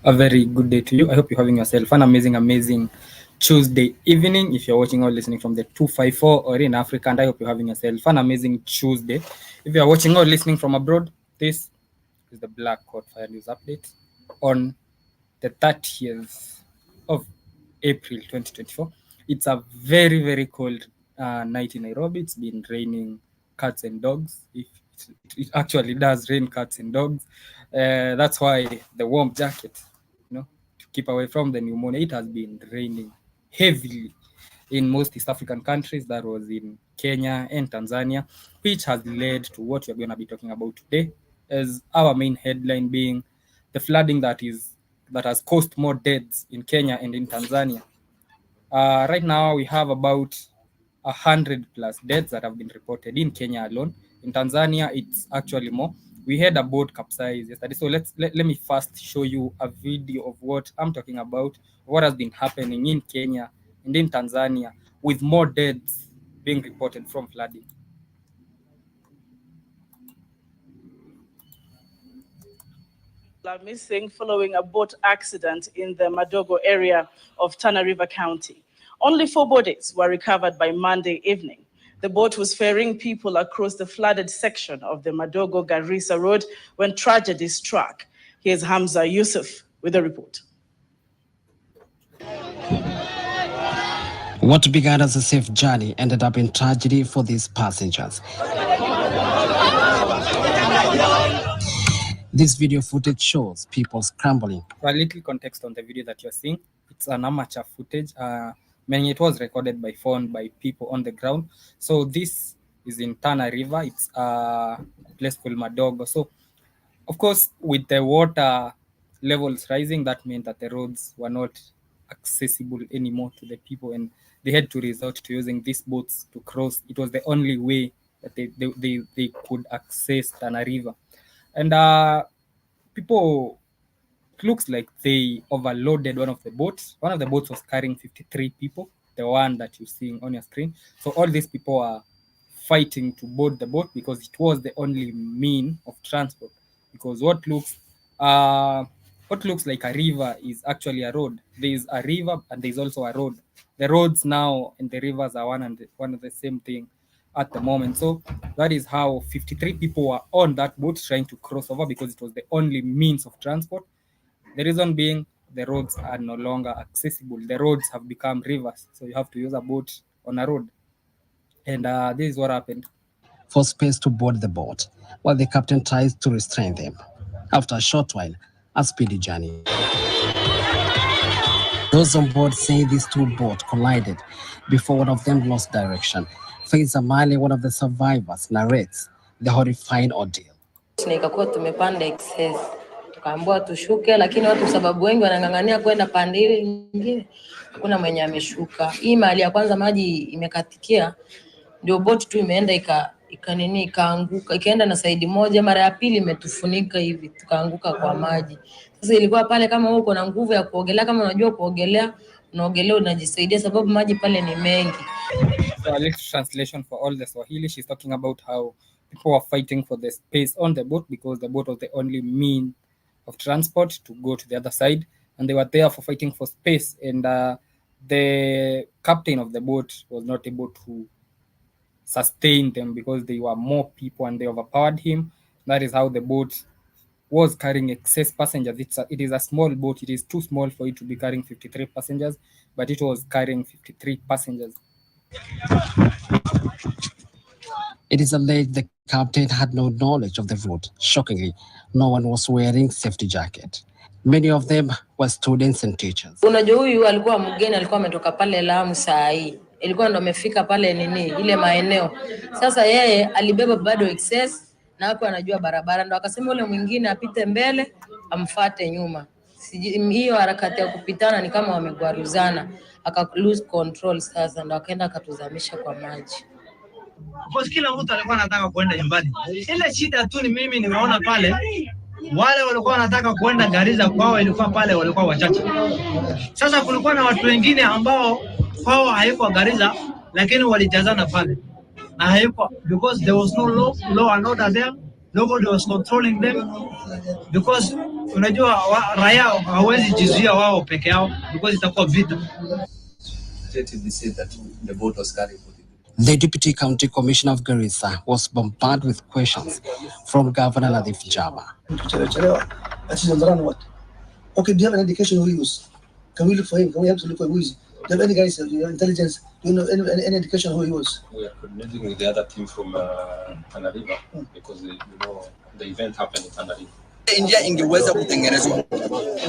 A very good day to you. I hope you're having yourself an amazing Tuesday evening. If you're watching or listening from the 254 or in Africa, and I hope you're having yourself an amazing Tuesday. If you're watching or listening from abroad, this is the Black Coat Fire News Update on the 30th of April 2024. It's a very cold night in Nairobi. It's been raining cats and dogs. It actually does rain cats and dogs. That's why the warm jacket, to keep away from the pneumonia. It has been raining heavily in most East African countries. That was in Kenya and Tanzania, which has led to what we're going to be talking about today, as our main headline being the flooding that has caused more deaths in Kenya and in Tanzania. Right now, we have about 100 plus deaths that have been reported in Kenya alone. In Tanzania, it's actually more. We had a boat capsize yesterday. So let me first show you a video of what I'm talking about, what has been happening in Kenya and in Tanzania with more deaths being reported from flooding. Are missing following a boat accident in the Madogo area of Tana River County. Only 4 bodies were recovered by Monday evening. The boat was ferrying people across the flooded section of the Madogo-Garissa Road when tragedy struck. Here's Hamza Yusuf with a report. What began as a safe journey ended up in tragedy for these passengers. This video footage shows people scrambling. For a little context on the video that you're seeing, it's an amateur footage, meaning it was recorded by phone by people on the ground. So this is in Tana River. It's a place called Madogo. So, of course, with the water levels rising, that meant that the roads were not accessible anymore to the people, and they had to resort to using these boats to cross. It was the only way that they could access Tana River. And people, it looks like they overloaded one of the boats. One of the boats was carrying 53 people, the one that you're seeing on your screen. So all these people are fighting to board the boat because it was the only mean of transport. Because what looks like a river is actually a road. There is a river and there is also a road. The roads now and the rivers are one and the same thing at the moment. So that is how 53 people were on that boat trying to cross over because it was the only means of transport. The reason being the roads are no longer accessible. The roads have become rivers, so you have to use a boat on a road. And this is what happened. For space to board the boat, while the captain tries to restrain them. After a short while, a speedy journey. Those on board say these 2 boats collided before one of them lost direction. Faiza Mali, one of the survivors, narrates the horrifying ordeal. Ikakuwa tumepanda excess. Tukaambiwa tushuke, lakini watu sababu wengi wanang'ang'ania kwenda pande ile nyingine. Hakuna mwenye ameshuka. Hii mahali ya kwanza maji imekatikia, ndio boat tu imeenda ikaanguka, ikaenda na side moja, mara ya pili imetufunika hivi, tukaanguka kwa maji. Sasa ilikuwa pale kama uko na nguvu ya kuogelea, kama unajua kuogelea, unaogelea unajisaidia sababu maji pale ni mengi. So a little translation for all the Swahili. She's talking about how people were fighting for the space on the boat because the boat was the only mean of transport to go to the other side, and they were there for fighting for space. And the captain of the boat was not able to sustain them because they were more people and they overpowered him. That is how the boat was carrying excess passengers. It is a small boat. It is too small for it to be carrying 53 passengers, but it was carrying 53 passengers. It is alleged the captain had no knowledge of the route. Shockingly, no one was wearing safety jacket. Many of them were students and teachers. Unajua huyu alikuwa mgeni, alikuwa ametoka pale Lamu saa hii. Ilikuwa ndo amefika pale ile maeneo. Sasa yeye alibeba bado excess na hapo anajua barabara, ndo akasema yule mwingine apite mbele amfuate nyuma. Hiyo harakati ya kupitana ni kama wamegwaruzana, aka lose control. Sasa ndo akaenda akatuzamisha kwa maji. Kwa kila mtu alikuwa anataka kwenda nyumbani. Ile shida tu ni mimi nimeona pale wale walikuwa wanataka kwenda Garissa kwao, ilikuwa pale walikuwa wachache. Sasa kulikuwa na watu wengine ambao kwao haiko Garissa lakini walijazana pale. Na haiko because there was no law and order there. Nobody was controlling them because unajua raia hawezi jizuia wao peke yao because itakuwa vita. The Deputy County Commissioner of Garissa was bombarded with questions from Governor Latif Jama. Okay, do you have an indication who he was? Can we look for him? Can we have to look for who he is? Do you have any guys, your intelligence, do you know any indication who he was? We are coordinating with the other team from Tana River because the event happened in Tana River.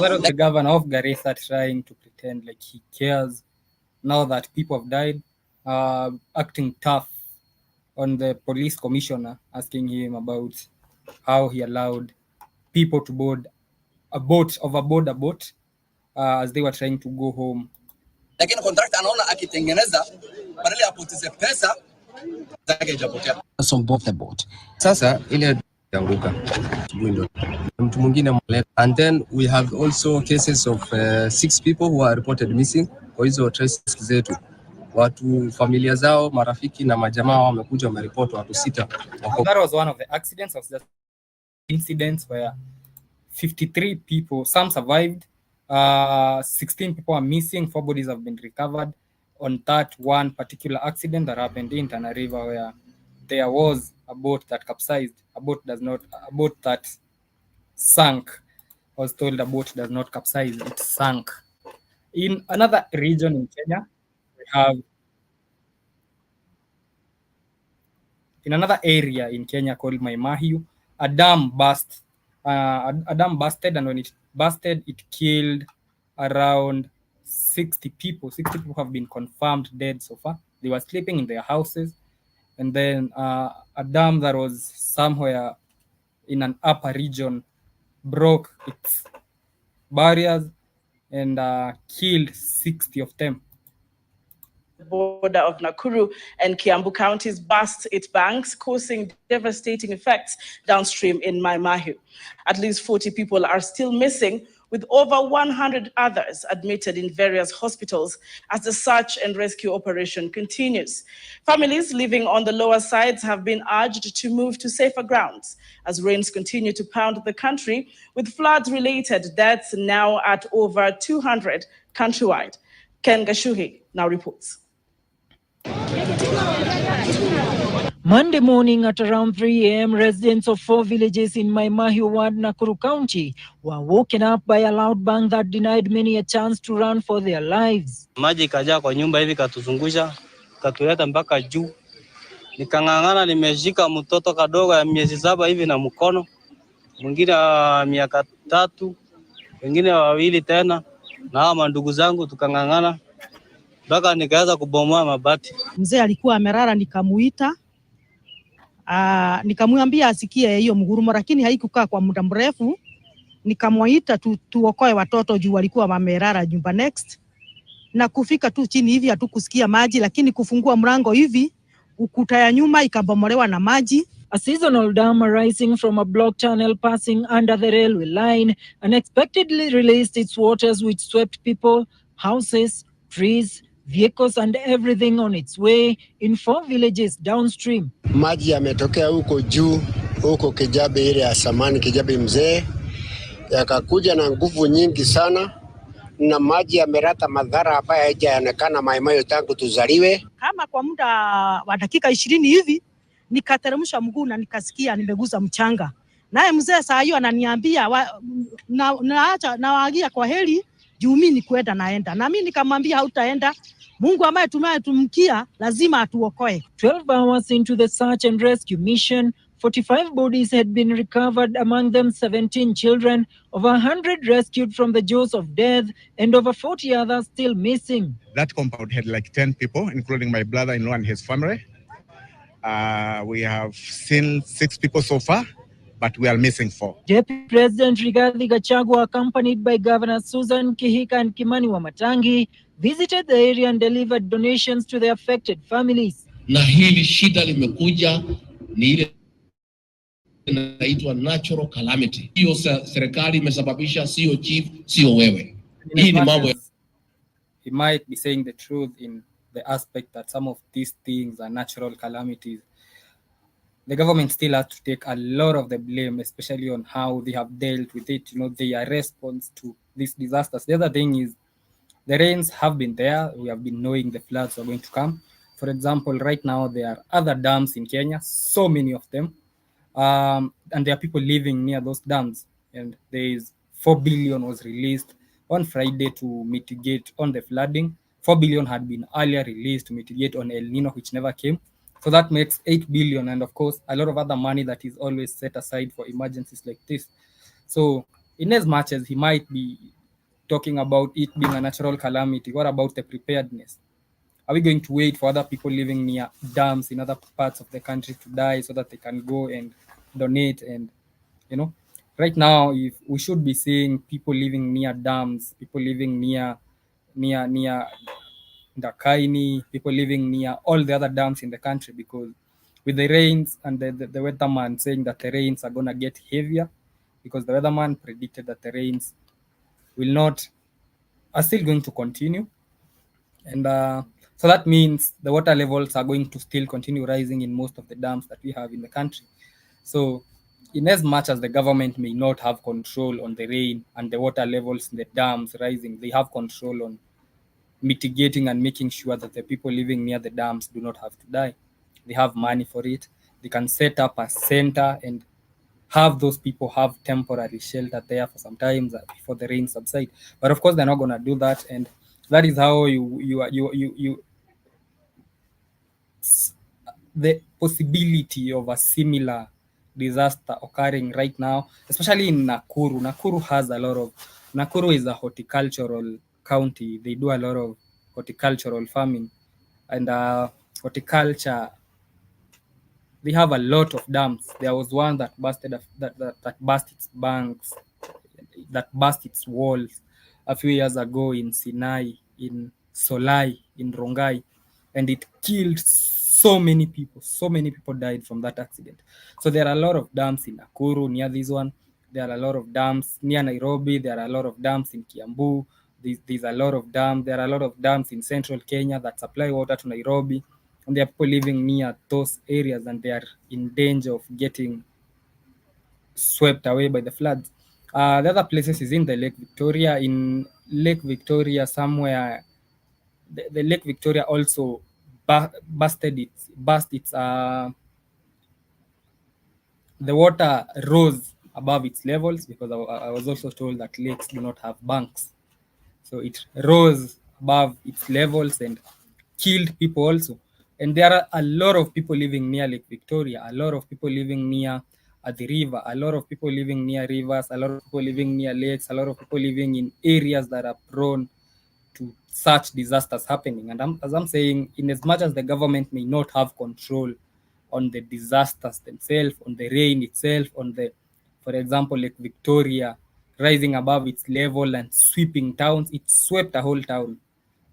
What of the governor of Garissa trying to pretend like he cares now that people have died, acting tough on the police commissioner, asking him about how he allowed people to board a boat as they were trying to go home. Lakini contractor anaona akitengeneza badala ya apoteze pesa zake ijapotea. On board the boat. Sasa ile yanguka mtu mwingine mleta, and then we have also cases of 6 people who are reported missing. Kwa hizo traces zetu watu familia zao, marafiki na majamaa wamekuja wameripoti watu 6. That was one of the accidents of the incidents where 53 people, some survived, 16 people are missing, 4 bodies have been recovered on that one particular accident that happened in Tana River, where there was a boat that capsized. A boat that sank. I was told a boat does not capsize, it sank. In another region in Kenya, we have in another area in Kenya called Maimahiu, a dam busted, and when it busted, it killed around 60 people. 60 people have been confirmed dead so far. They were sleeping in their houses, and then a dam that was somewhere in an upper region broke its barriers and killed 60 of them. The border of Nakuru and Kiambu counties burst its banks, causing devastating effects downstream in Maimahiu. At least 40 people are still missing, with over 100 others admitted in various hospitals as the search and rescue operation continues. Families living on the lower sides have been urged to move to safer grounds as rains continue to pound the country, with flood-related deaths now at over 200 countrywide. Ken Gashuhi now reports. Monday morning at around 3 a.m., residents of 4 villages in Maimahiu Ward, Nakuru County, were woken up by a loud bang that denied many a chance to run for their lives. Maji ikajaa kwa nyumba hivi, katuzungusha, katuleta mpaka juu. Nikang'ang'ana, nimeshika mtoto kadogo ya miezi 7 hivi na mkono, mwingine miaka 3, wengine 2 tena, na hawa ndugu zangu tukang'ang'ana mpaka nikaweza kubomoa mabati. Mzee alikuwa amelala, nikamuita, nikamwambia asikie hiyo mgurumo, lakini haikukaa kwa muda mrefu. Nikamwaita tuokoe watoto juu walikuwa wamelala nyumba next, na kufika tu chini hivi hatukusikia maji, lakini kufungua mlango hivi ukuta ya nyuma ikabomolewa na maji. A seasonal dam arising from a block tunnel passing under the railway line unexpectedly released its waters, which swept people, houses, trees, vehicles and everything on its way in 4 villages downstream. Maji yametokea huko juu, huko Kijabe ile ya samani, Kijabe mzee, yakakuja na nguvu nyingi sana, na maji yamerata madhara ambayo hayajaonekana Maimahiu tangu tuzaliwe. Kama kwa muda wa dakika 20 hivi nikateremsha mguu na nikasikia nimegusa mchanga. Naye mzee saa hiyo ananiambia naacha nawaagia kwa heri juu mimi ni kwenda naenda. Na mimi nikamwambia hautaenda. Mungu ambaye tumetumkia lazima atuokoe. 12 hours into the search and rescue mission, 45 bodies had been recovered, among them 17 children, over 100 rescued from the jaws of death, and over 40 others still missing. That compound had like 10 people, including my brother-in-law and his family. We have seen 6 people so far, but we are missing 4. Deputy President Rigathi Gachagua, accompanied by Governor Susan Kihika and Kimani Wamatangi, visited the area and delivered donations to the affected families. Na hili shida limekuja ni ile inaitwa natural calamity. Hiyo serikali imesababisha, sio chief, sio wewe. Hii ni mambo. He might be saying the truth in the aspect that some of these things are natural calamities. the government still has to take a lot of the blame, especially on how they have dealt with it. Their response to these disasters. The other thing is the rains have been there. We have been knowing the floods are going to come. For example, right now there are other dams in Kenya, so many of them, and there are people living near those dams. And there is 4 billion was released on Friday to mitigate on the flooding. 4 billion had been earlier released to mitigate on El Nino, which never came. So that makes 8 billion, and of course, a lot of other money that is always set aside for emergencies like this. So, in as much as he might be talking about it being a natural calamity, what about the preparedness? Are we going to wait for other people living near dams in other parts of the country to die so that they can go and donate? And right now, if we should be seeing people living near dams, people living near Ndakaini, people living near all the other dams in the country, because with the rains and the weatherman saying that the rains are gonna get heavier, because the weatherman predicted that the rains are still going to continue. And so that means the water levels are going to still continue rising in most of the dams that we have in the country. So in as much as the government may not have control on the rain and the water levels in the dams rising, they have control on mitigating and making sure that the people living near the dams do not have to die. They have money for it. They can set up a center and have those people have temporary shelter there for some time before the rain subside. But of course, they're not going to do that, and that is how the possibility of a similar disaster occurring right now, especially in Nakuru. Nakuru is a horticultural county. They do a lot of horticultural farming, and horticulture. They have a lot of dams. There was one that that burst its banks, that burst its walls a few years ago in Sinai, in Solai, in Rongai, and it killed so many people. So many people died from that accident. So there are a lot of dams in Nakuru near this one. There are a lot of dams near Nairobi. There are a lot of dams in Kiambu. There's a lot of dams. There are a lot of dams in central Kenya that supply water to Nairobi. And there are people living near those areas, and they are in danger of getting swept away by the floods. The other places is in the Lake Victoria. In Lake Victoria, somewhere, the Lake Victoria also burst its the water rose above its levels, because I was also told that lakes do not have banks. So it rose above its levels and killed people also. And there are a lot of people living near Lake Victoria, a lot of people living near the river, a lot of people living near rivers, a lot of people living near lakes, a lot of people living in areas that are prone to such disasters happening. And as I'm saying, in as much as the government may not have control on the disasters themselves, on the rain itself, for example, Lake Victoria rising above its level and sweeping towns, it swept a whole town.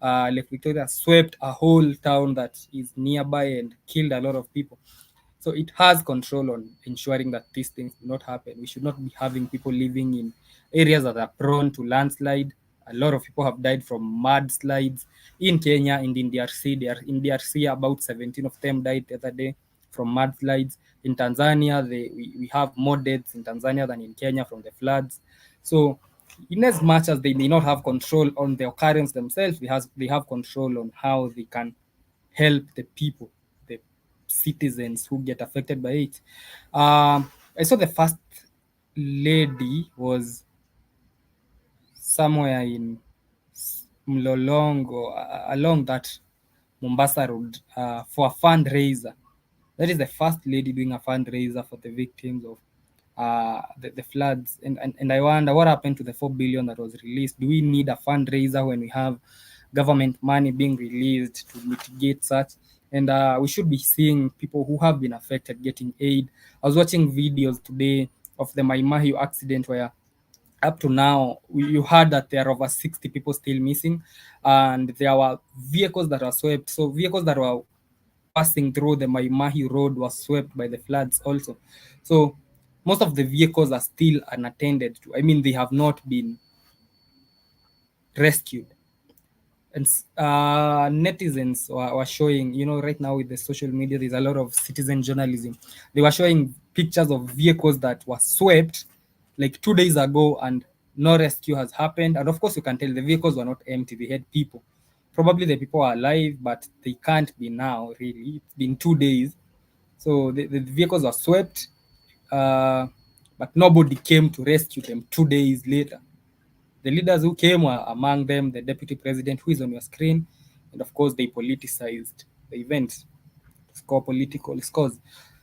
Lake Victoria swept a whole town that is nearby and killed a lot of people. So it has control on ensuring that these things do not happen. We should not be having people living in areas that are prone to landslide. A lot of people have died from mudslides in Kenya and in DRC. In DRC, about 17 of them died the other day from mudslides. In Tanzania, we have more deaths in Tanzania than in Kenya from the floods. So in as much as they may not have control on the occurrence themselves, they have control on how they can help the people, the citizens who get affected by it. I saw the first lady was somewhere in Mlolongo, along that Mombasa Road, for a fundraiser. That is the first lady doing a fundraiser for the victims of the floods. And I wonder what happened to the 4 billion that was released. Do we need a fundraiser when we have government money being released to mitigate such? And we should be seeing people who have been affected getting aid. I was watching videos today of the Mai Mahiu accident, where up to now you heard that there are over 60 people still missing, and there were vehicles that were swept. So vehicles that were passing through the Mai Mahiu road was swept by the floods also. So most of the vehicles are still unattended to. I mean, they have not been rescued. and netizens were showing, you know, right now with the social media, there's a lot of citizen journalism. They were showing pictures of vehicles that were swept like 2 days ago, and no rescue has happened. And of course, you can tell the vehicles were not empty; they had people. Probably the people are alive, but they can't be now. Really, it's been 2 days, so the vehicles were swept, but nobody came to rescue them 2 days later. The leaders who came were among them the deputy president, who is on your screen, and of course they politicized the event to score political scores.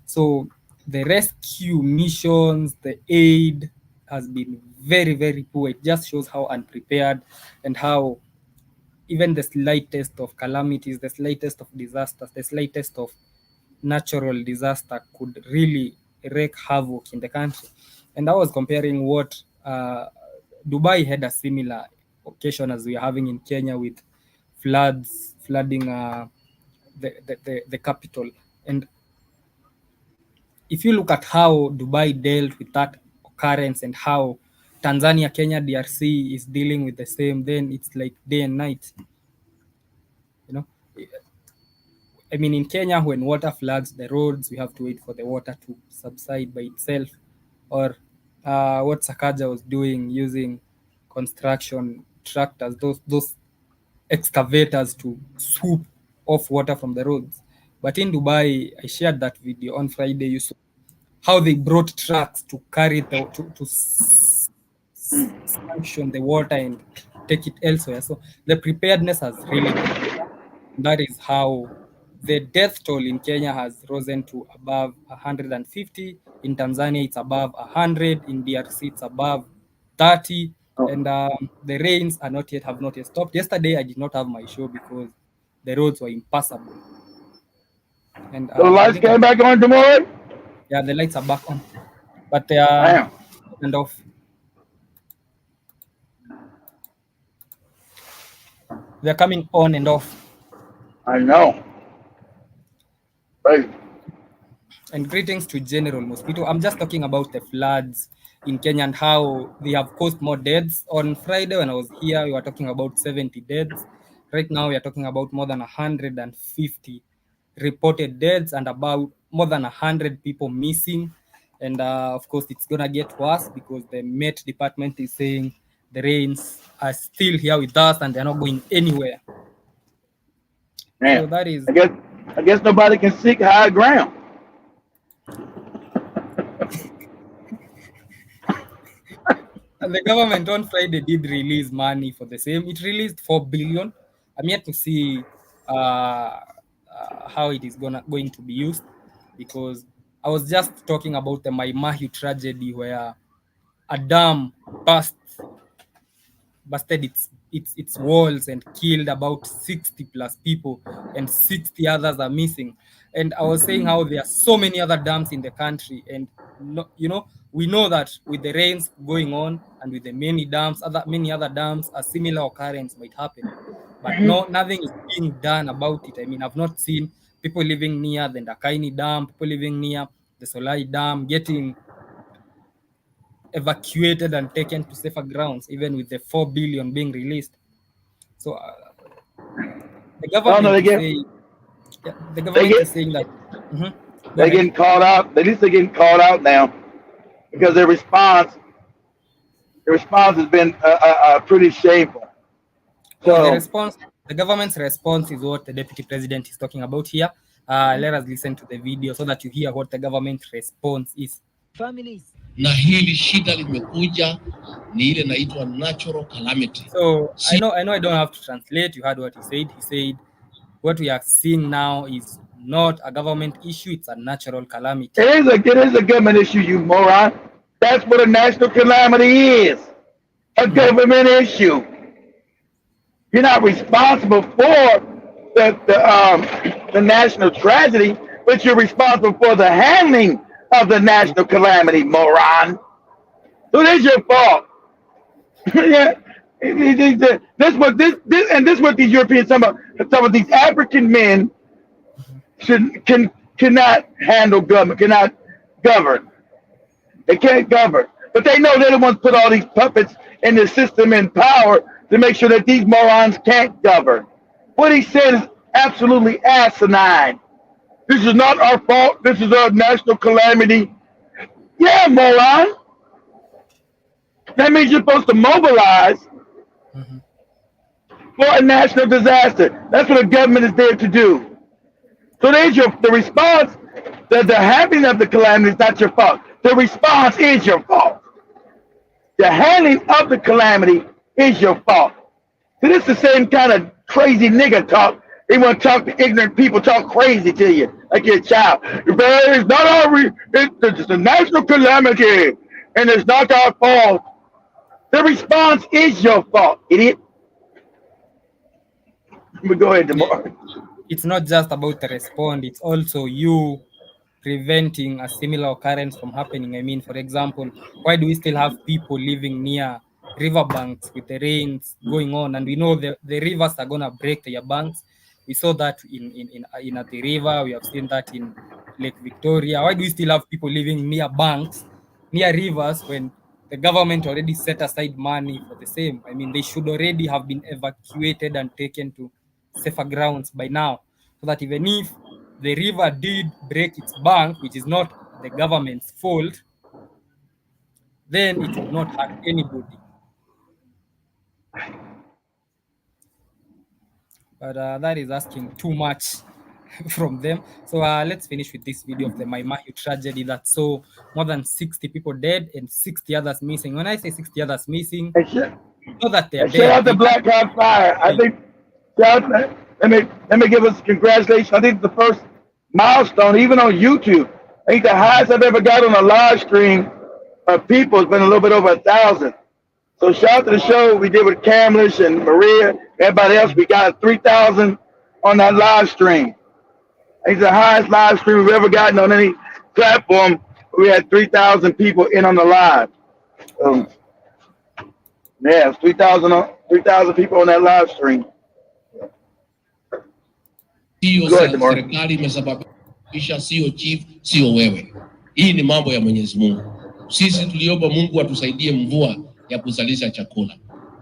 So the rescue missions, the aid has been very, very poor. It just shows how unprepared and how even the slightest of calamities, the slightest of disasters, the slightest of natural disaster could really wreak havoc in the country. And I was comparing what Dubai had a similar occasion as we are having in Kenya with flooding the capital. And if you look at how Dubai dealt with that occurrence and how Tanzania, Kenya, DRC is dealing with the same, then it's like day and night. You know, I mean, in Kenya, when water floods the roads, we have to wait for the water to subside by itself, or what Sakaja was doing using construction tractors, those excavators to swoop off water from the roads. But in Dubai, I shared that video on Friday. You saw how they brought trucks to carry to sanction the water and take it elsewhere. So the preparedness has really been poor. That is how the death toll in Kenya has risen to above 150. In Tanzania, it's above 100. In DRC, it's above 30. And the rains have not yet stopped. Yesterday, I did not have my show because the roads were impassable. And the lights came back on tomorrow? Yeah, the lights are back on, but they are and off. They're coming on and off. I know. Right. And greetings to General Mosquito. I'm just talking about the floods in Kenya and how they have caused more deaths. On Friday, when I was here, we were talking about 70 deaths. Right now, we are talking about more than 150 reported deaths and about more than 100 people missing. And of course, it's going to get worse because the Met Department is saying the rains are still here with us and they're not going anywhere. Man, so that is. I guess nobody can seek higher ground. And the government on Friday did release money for the same. It released 4 billion. I'm yet to see how it is going to be used, because I was just talking about the Mai Mahiu tragedy where a dam busted its walls and killed about 60 plus people, and 60 others are missing. And I was saying how there are so many other dams in the country, and we know that with the rains going on and with the many other dams, a similar occurrence might happen. But nothing is being done about it. I mean, I've not seen people living near the Ndakaini Dam, people living near the Solai Dam getting evacuated and taken to safer grounds, even with the 4 billion being released. So the government is saying that they're getting called out. At least they're getting called out now, because their response has been pretty shameful. So the government's response is what the deputy president is talking about here. Let us listen to the video so that you hear what the government response is. Families. Na hili shida limekuja ni ile inaitwa natural calamity. So I know I don't have to translate. You heard what he said. He said what we are seeing now is not a government issue, it's a natural calamity. It is a government issue, you moron. That's what a national calamity is. A government issue. You're not responsible for the national tragedy, but you're responsible for the handling of the national calamity, moron. So it is your fault. Yeah, this what these Europeans, some of these African men cannot handle government, cannot govern. They can't govern, but they know they're the ones put all these puppets in the system in power to make sure that these morons can't govern. What he said is absolutely asinine. This is not our fault. This is a national calamity. Yeah, moron. That means you're supposed to mobilize for a national disaster. That's what a government is there to do. So there's the response. That the happening of the calamity is not your fault. The response is your fault. The handling of the calamity is your fault. So this is the same kind of crazy nigga talk. They want to talk to ignorant people, talk crazy to you, like you're a child. It's not our, it's a national calamity, and it's not our fault. The response is your fault, idiot. But go ahead, DeMar. It's not just about the response, it's also you preventing a similar occurrence from happening. I mean, for example, why do we still have people living near riverbanks with the rains going on? And we know the rivers are going to break their banks. We saw that in the river. We have seen that in Lake Victoria. Why do we still have people living near banks, near rivers, when the government already set aside money for the same? I mean, they should already have been evacuated and taken to safer grounds by now, so that even if the river did break its bank, which is not the government's fault, then it would not hurt anybody. But that is asking too much from them. So let's finish with this video of the Mai Mahiu tragedy that saw more than 60 people dead and 60 others missing. When I say 60 others missing, not that they're dead. Shout out to Black Hawk Fire. I think, let me give us congratulations. I think the first milestone, even on YouTube. I think the highest I've ever got on a live stream of people has been a little bit over 1,000. So shout out to the show we did with Camlish and Maria, everybody else. We got 3,000 on that live stream. I think the highest live stream we've ever gotten on any platform. We had 3,000 people in on the live. Yeah, it's 3,000 people on that live stream. Sio serikali imesababisha, sio chief, sio wewe. Hii ni mambo ya Mwenyezi Mungu. Sisi tuliomba Mungu atusaidie mvua ya kuzalisha chakula.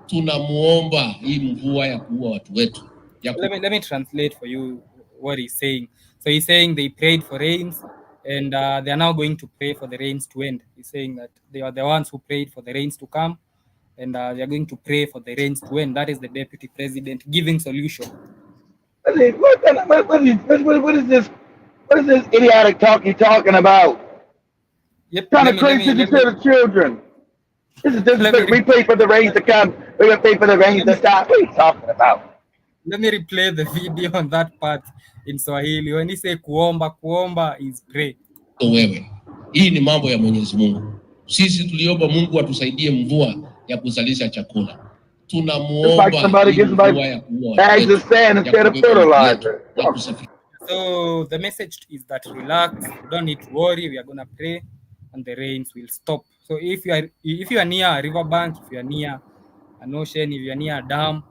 Tunamuomba hii mvua ya kuua watu wetu. Let me translate for you what he's saying. So he's saying they prayed for rains, and they are now going to pray for the rains to end. He's saying that they are the ones who prayed for the rains to come, and they are going to pray for the rains to end. That is the deputy president giving solution. What is this? What is this idiotic talk you're talking about? Yep. Kind of crazy to tell the children. This is we pay for the rains to come. We're gonna pay for the rains to stop. What are you talking about? Let me replay the video on that part in Swahili. When he say kuomba, kuomba is pray. Wewe. Hii ni mambo ya Mwenyezi Mungu. Sisi tuliomba Mungu atusaidie mvua ya kuzalisha chakula. Tunamuomba mvua ya kuua watu wetu. So the message is that relax, you don't need to worry, we are gonna pray and the rains will stop. So if you are near a riverbank, if you are near an ocean, if you are near a dam,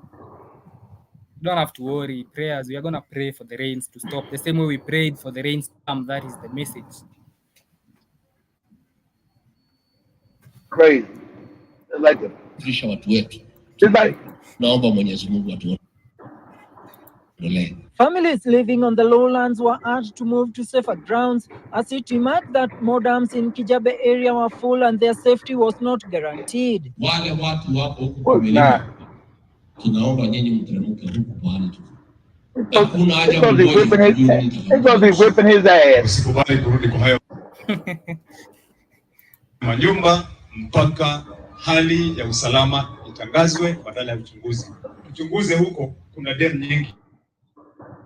you don't have to worry. Prayers, we are gonna pray for the rains to stop. The same way we prayed for the rains to come. That is the message. Crazy. Like it. Watu wetu. Naomba Mwenyezi Mungu atuokoe. Families living on the lowlands were urged to move to safer grounds as it emerged that more dams in Kijabe area were full and their safety was not guaranteed. Wale watu wako huko kwa milima. Tunaomba nyinyi mteremke huko pale tu. Hakuna haja be whipping his ass. Usikubali kurudi kwa hayo manyumba mpaka hali ya usalama itangazwe badala ya uchunguzi. Uchunguze huko, kuna dam nyingi.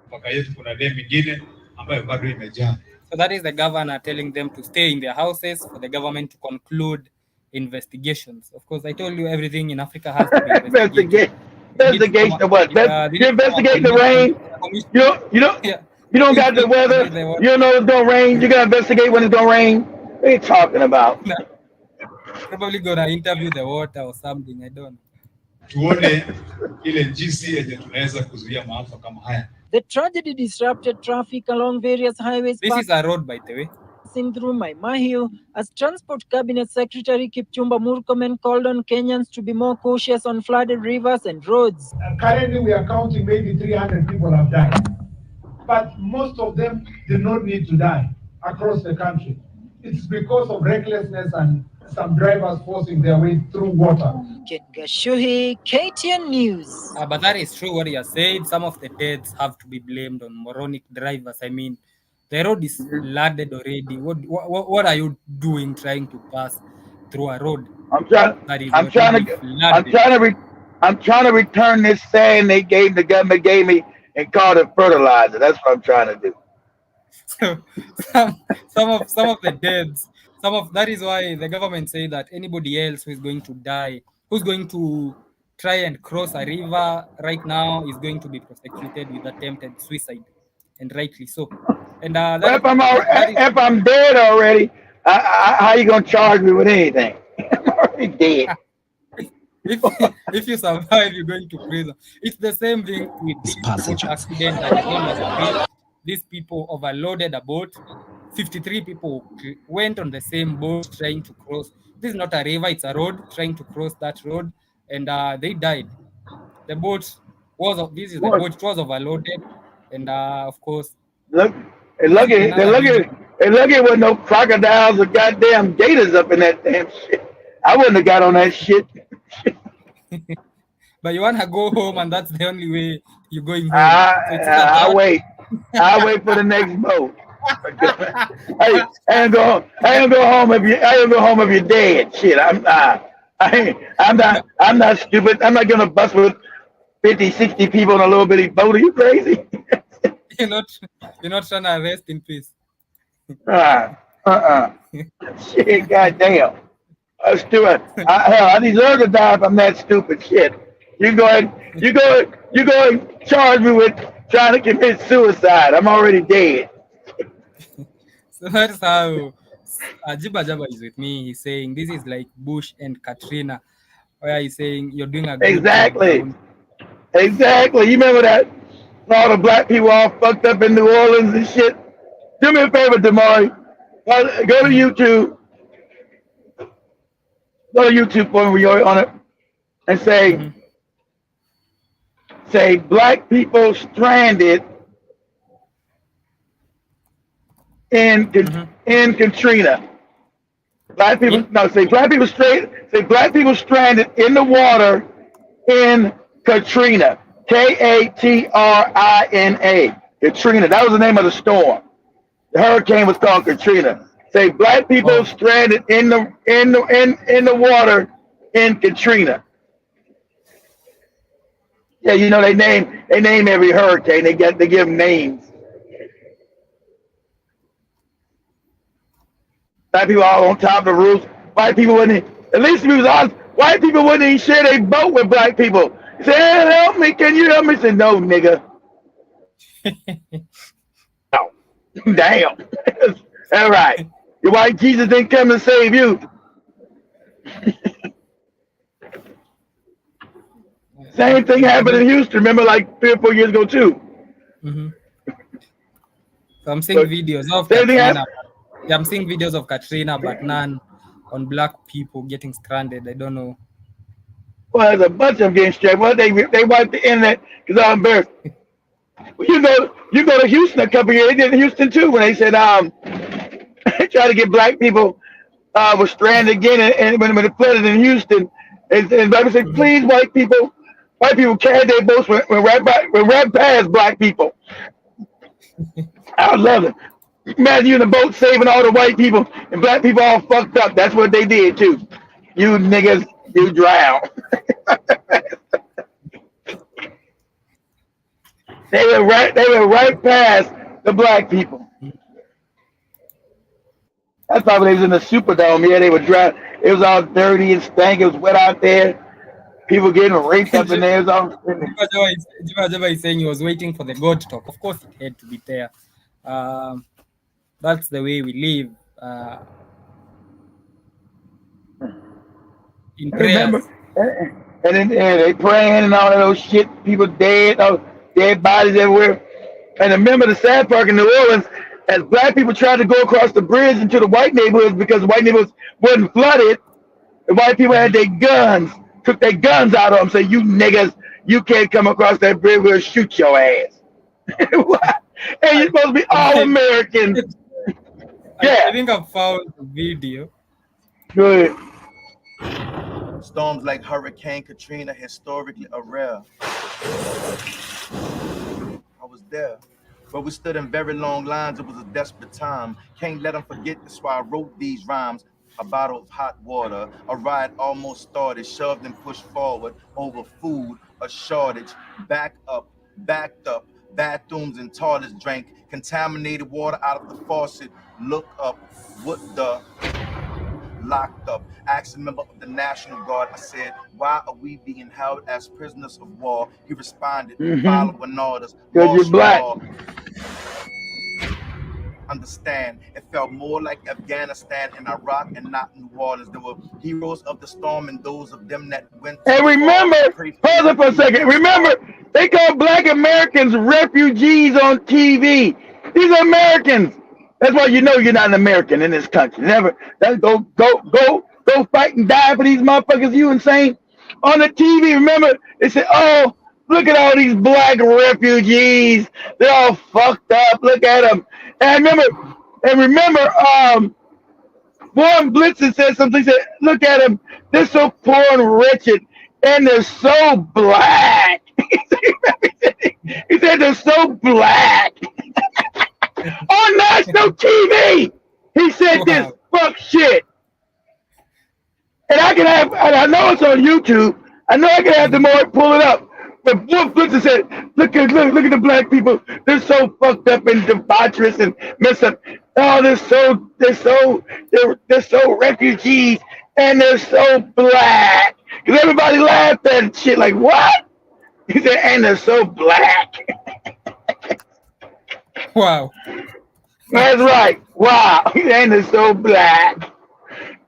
Mpaka yetu kuna dam nyingine ambayo bado imejaa. So that is the governor telling them to stay in their houses for the government to conclude investigations. Of course, I told you everything in Africa has to be investigated. Investigation of what? You investigate the rain. You don't got the weather. You don't know it's gonna rain. You gotta investigate when it's gonna rain. What are you talking about? Probably gonna interview the water or something. I don't know. Tuone ile jinsi yenye tunaweza kuzuia maafa kama haya. The tragedy disrupted traffic along various highways. This is a road, by the way. passing through Maimahio, as Transport Cabinet Secretary Kipchumba Murkomen called on Kenyans to be more cautious on flooded rivers and roads. Currently, we are counting maybe 300 people have died, but most of them did not need to die across the country. It's because of recklessness and some drivers forcing their way through water. Gashuhi, KTN News. But that is true what you said. Some of the deaths have to be blamed on moronic drivers. I mean, the road is flooded already. What are you doing trying to pass through a road? I'm trying to return this sand the government gave me and call it fertilizer. That's what I'm trying to do. So some of the deaths, that is why the government say that anybody else who is going to die, who's going to try and cross a river right now, is going to be prosecuted with attempted suicide, and rightly so. And if I'm dead already, how you gonna charge me with anything? I'm already dead. If you survive, you're going to prison. It's the same thing with the boat accident that these people overloaded a boat. 53 people went on the same boat trying to cross. This is not a river, it's a road, trying to cross that road, and they died. The boat was overloaded, and of course. Look at with no crocodiles or goddamn gators up in that damn shit. I wouldn't have got on that shit. But you wanna go home, and that's the only way you're going home. I'll wait for the next boat. I ain't go home if you're dead. Shit, I'm not stupid. I'm not gonna bust with 50, 60 people on a little bitty boat. Are you crazy? You're not trying to rest in peace. Shit, goddamn. Stupid. Hell, I deserve to die if I'm that stupid. Shit. You go and charge me with trying to commit suicide. I'm already dead. So that's how Jiba Jaba is with me. He's saying this is like Bush and Katrina, where he's saying you're doing a good Exactly. You remember that? All the black people all fucked up in New Orleans and shit. Do me a favor, Damari. Go to YouTube. Go to YouTube for me, you're on it, and say black people stranded in Katrina. Black people say black people stranded in the water in Katrina. Katrina. Katrina. That was the name of the storm. The hurricane was called Katrina. Say black people stranded in the water in Katrina. Yeah, you know they name every hurricane. They give names. Black people all on top of the roofs. White people wouldn't. At least if he was honest, white people wouldn't even share their boat with black people. He said, "Hey, help me! Can you help me?" I said, "No, nigga." No. Damn. All right. Your white Jesus didn't come to save you. Same thing happened in Houston. Remember, like 3 or 4 years ago too. So I'm seeing videos of Katrina. Yeah, I'm seeing videos of Katrina, but none on black people getting stranded. I don't know. Well, there's a bunch of them getting stranded. Well, they wiped the internet because I'm embarrassed. Well, you go to Houston a couple years. They did in Houston too when they said try to get black people were stranded again, and when it flooded in Houston, and black people said, "Please, white people carried their boats went right past black people." I love it. Imagine you in a boat saving all the white people, and black people all fucked up. That's what they did too. You niggas, you drown. They were right past the black people. That's probably they was in the Superdome. Yeah, they were dry. It was all dirty and stank. It was wet out there. People getting raped up in there. Jiba is saying he was waiting for the God talk. Of course, it had to be there. That's the way we live. In prayers. And then they praying and all of those shit. People dead, dead bodies everywhere. And remember the sad part in New Orleans, as black people tried to go across the bridge into the white neighborhoods because the white neighborhoods wasn't flooded, the white people had their guns, took their guns out of them, said, "You niggas, you can't come across that bridge. We'll shoot your ass." What? And you're supposed to be all Okay. American. I Yeah. think I've found the video. Good. Storms like Hurricane Katrina historically are rare. I was there. But we stood in very long lines. It was a desperate time. Can't let them forget. That's why I wrote these rhymes. A bottle of hot water. A ride almost started. Shoved and pushed forward. Over food. A shortage. Backed up. Bathrooms and toilets drank. Contaminated water out of the faucet. Look up. What the? Locked up. Asked a member of the National Guard. I said, "Why are we being held as prisoners of war?" He responded, "Following orders. Because you're black. Law." Understand, it felt more like Afghanistan and Iraq and not New Orleans. There were heroes of the storm and those of them that went to And remember, hold on for a second. Remember, they call black Americans refugees on TV. These are Americans. That's why you know you're not an American in this country. Never. Go fight and die for these motherfuckers. You insane? On the TV, remember, they said, "Oh, look at all these black refugees. They're all fucked up. Look at them." And remember, Warren Blitzen said something. He said, "Look at them. They're so poor and wretched, and they're so black." He said they're so black. On national TV, he said this fuck shit. And I know it's on YouTube. I know I can have the more pull it up. But Wolf Blitzen said, look at the black people. They're so fucked up and debaucherous and messed up. Oh, they're so refugees and they're so black. Because everybody laughed at shit like, what? He said, and they're so black. Wow. That's right. Wow. And they're so black.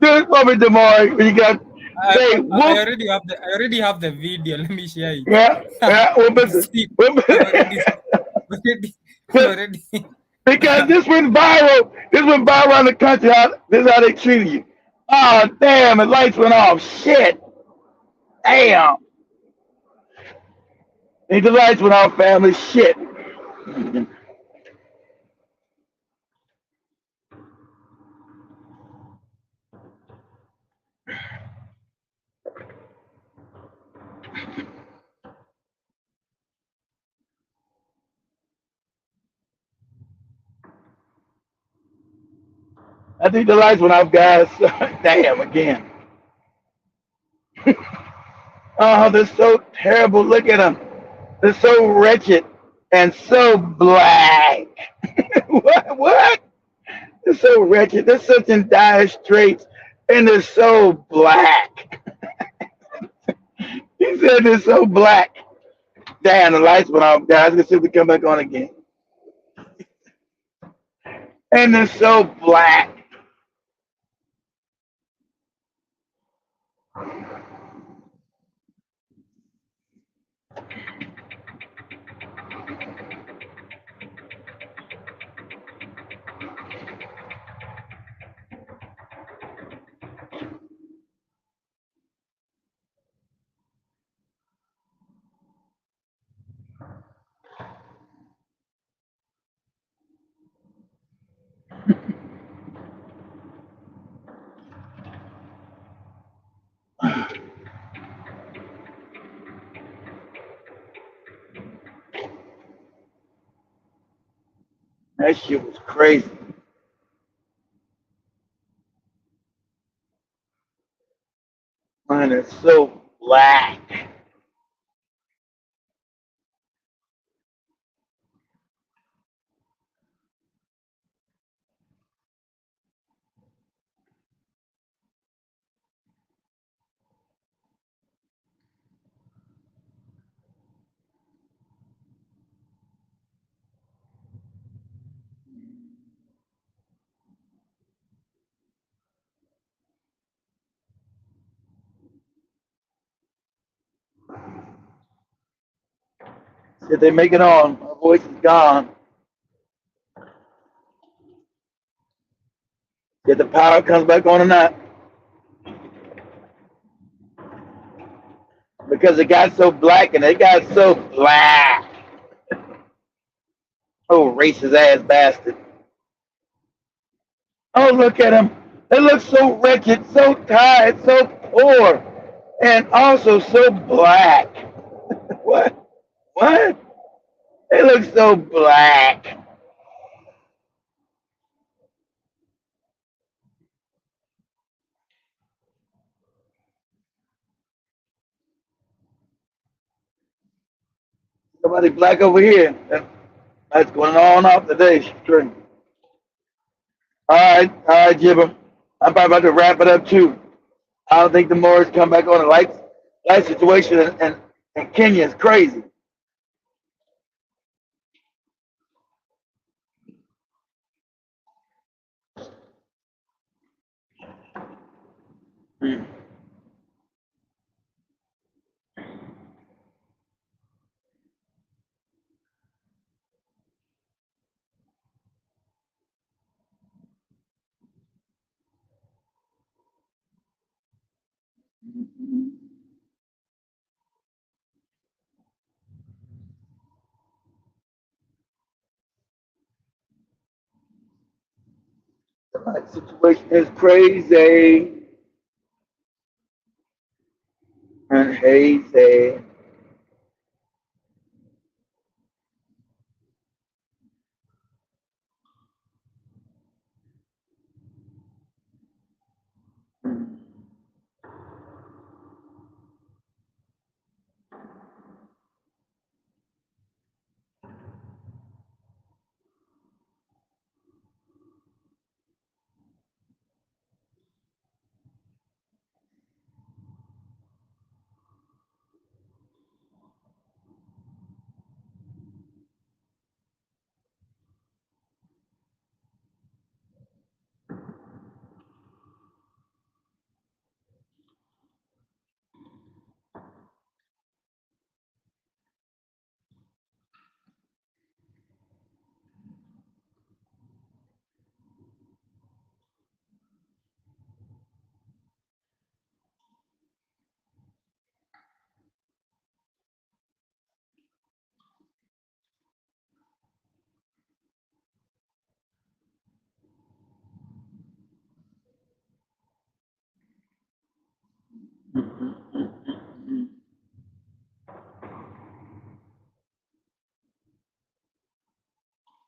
Do it for me, Damari. You got I already have the video. Let me share it. Yeah. Already. Because this went viral. This went viral in the country. This is how they treated you. Oh, damn. The lights went off. Shit. Damn. The lights went off, family. Shit. I think the lights went off, guys. Damn, again. Oh, they're so terrible. Look at them. They're so wretched and so black. What? They're so wretched. They're such in dire straits and they're so black. He said they're so black. Damn, the lights went off, guys. Let's see if we come back on again. And they're so black. That shit was crazy. Man, it's so black. Did they make it on? My voice is gone. If the power comes back on or not. Because it got so black and it got so black. Oh, racist ass bastard. Oh, look at him. It looks so wretched, so tired, so poor, and also so black. What? What? It looks so black. Somebody black over here. That's going on off today. String. All right, Jibber. I'm probably about to wrap it up too. I don't think the Moors come back on. The light situation in Kenya is crazy. The light situation is crazy and hazy.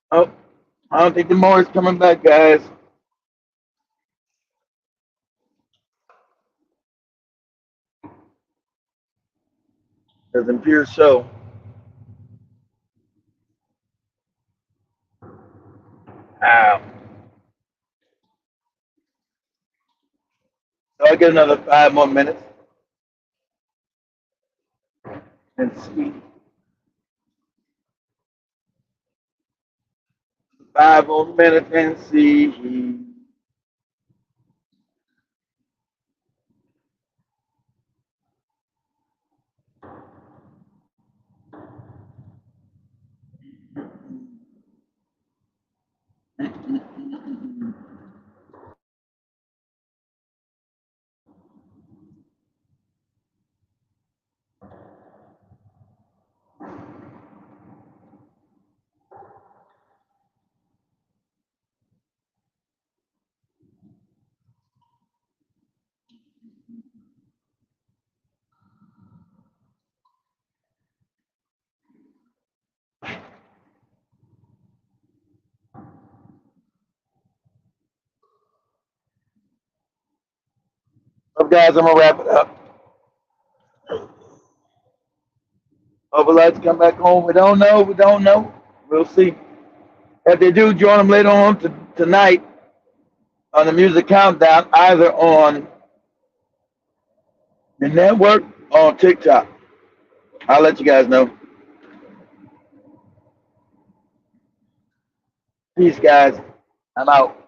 Oh, I don't think the Moors coming back, guys. Doesn't appear so. Ow. So I get another 5 more minutes and see. 5 more minutes and see. So guys, I'm gonna wrap it up. Overlights come back home. We don't know. We don't know. We'll see. If they do, join them later on tonight on the music countdown, either on the network or on TikTok. I'll let you guys know. Peace, guys. I'm out.